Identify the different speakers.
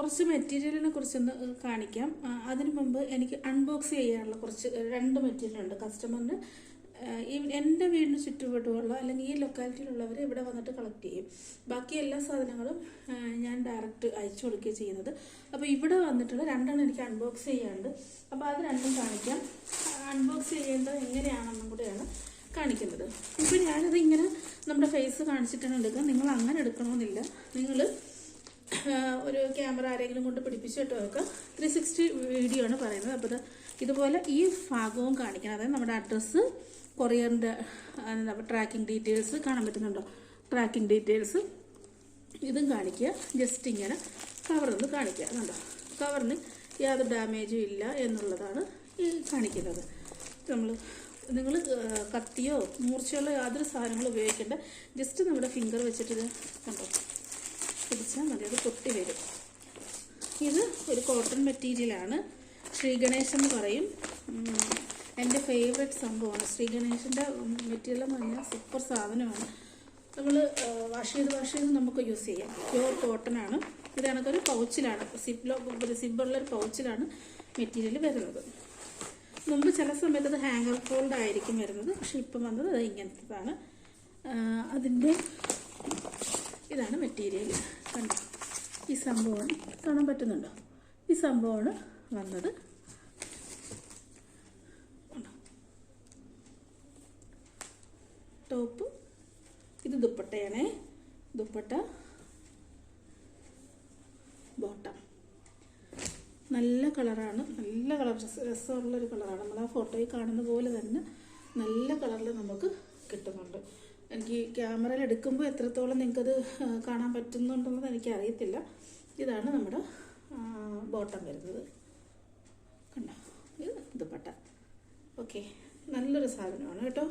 Speaker 1: കുറച്ച് മെറ്റീരിയലിനെ കുറിച്ചൊന്ന് കാണിക്കാം. അതിനു മുമ്പ് എനിക്ക് അൺബോക്സ് ചെയ്യാനുള്ള രണ്ട് മെറ്റീരിയൽ ഉണ്ട്. കസ്റ്റമറിന് എൻ്റെ വീടിന് ചുറ്റുപാടുള്ള അല്ലെങ്കിൽ ഈ ലൊക്കാലിറ്റിയിലുള്ളവർ ഇവിടെ വന്നിട്ട് കളക്ട് ചെയ്യും. ബാക്കി എല്ലാ സാധനങ്ങളും ഞാൻ ഡയറക്റ്റ് അയച്ചു കൊടുക്കുകയാണ് ചെയ്യുന്നത്. അപ്പോൾ ഇവിടെ വന്നിട്ടുള്ള രണ്ടെണ്ണം എനിക്ക് അൺബോക്സ് ചെയ്യാനുണ്ട്. അപ്പോൾ അത് രണ്ടും കാണിക്കാം. അൺബോക്സ് ചെയ്യേണ്ടത് എങ്ങനെയാണെന്നും കൂടെയാണ് കാണിക്കുന്നത്. ഇപ്പോൾ ഞാനിത് ഇങ്ങനെ നമ്മുടെ ഫേസ് കാണിച്ചിട്ടാണ് എടുക്കുക. നിങ്ങൾ അങ്ങനെ എടുക്കണമെന്നില്ല. നിങ്ങൾ ഒരു ക്യാമറ ആരെങ്കിലും കൊണ്ട് പിടിപ്പിച്ചിട്ട് വെക്കുക. 360 വീഡിയോ ആണ് പറയുന്നത്. അപ്പോൾ ഇതുപോലെ ഈ ഭാഗവും കാണിക്കണം. അതായത് നമ്മുടെ അഡ്രസ്സ്, കൊറിയറിൻ്റെ ട്രാക്കിംഗ് ഡീറ്റെയിൽസ് കാണാൻ പറ്റുന്നുണ്ടോ? ട്രാക്കിംഗ് ഡീറ്റെയിൽസ് ഇതും കാണിക്കുക. ജസ്റ്റ് ഇങ്ങനെ കവറൊന്ന് കാണിക്കുക. കണ്ടോ? കവറിന് യാതൊരു ഡാമേജും ഇല്ല എന്നുള്ളതാണ് ഈ കാണിക്കുന്നത്. നിങ്ങൾ കത്തിയോ മൂർച്ചയുള്ള യാതൊരു സാധനങ്ങളും ഉപയോഗിക്കേണ്ട. ജസ്റ്റ് നമ്മുടെ ഫിംഗർ വെച്ചിട്ട് ഇത് കണ്ടോ പിടിച്ചാൽ മതി, അത് പൊട്ടി വരും. ഇത് ഒരു കോട്ടൺ മെറ്റീരിയലാണ്. ശ്രീഗണേശ് എന്ന് പറയും. എൻ്റെ ഫേവറേറ്റ് സംഭവമാണ്. ശ്രീഗണേശൻ്റെ മെറ്റീരിയൽ എന്ന് പറഞ്ഞാൽ സൂപ്പർ സാധനമാണ്. നമ്മൾ വാഷ് ചെയ്ത് നമുക്ക് യൂസ് ചെയ്യാം. പ്യുവർ കോട്ടൺ ആണ്. ഇത് കണക്കൊരു പൗച്ചിലാണ്, സിബുള്ളൊരു പൗച്ചിലാണ് മെറ്റീരിയൽ വരുന്നത്. മുമ്പ് ചില സമയത്ത് അത് ഹാങ്ങർ ഫോൾഡ് ആയിരിക്കും വരുന്നത്. പക്ഷെ ഇപ്പം വന്നത് അത് ഇങ്ങനത്തതാണ്. അതിൻ്റെ ഇതാണ് മെറ്റീരിയൽ. കണ്ടോ? ഈ സംഭവമാണ് കാണാൻ പറ്റുന്നുണ്ടോ? ഈ സംഭവമാണ് വന്നത്. ടോപ്പ്, ഇത് ദുപ്പട്ടയാണേ. ദുപ്പട്ട, ബോട്ടം. നല്ല കളറാണ്. നല്ല കളർ, രസമുള്ളൊരു കളറാണ്. നമ്മൾ ആ ഫോട്ടോയിൽ കാണുന്ന പോലെ തന്നെ നല്ല കളറിൽ നമുക്ക് കിട്ടുന്നുണ്ട്. എനിക്ക് ക്യാമറയിൽ എടുക്കുമ്പോൾ എത്രത്തോളം നിങ്ങൾക്കത് കാണാൻ പറ്റുന്നുണ്ടെന്നത് എനിക്കറിയത്തില്ല. ഇതാണ് നമ്മുടെ ബോട്ടം വരുന്നത്. കണ്ടോ? ഇത് ദുപ്പട്ട. ഓക്കെ, നല്ലൊരു സാധനമാണ് കേട്ടോ.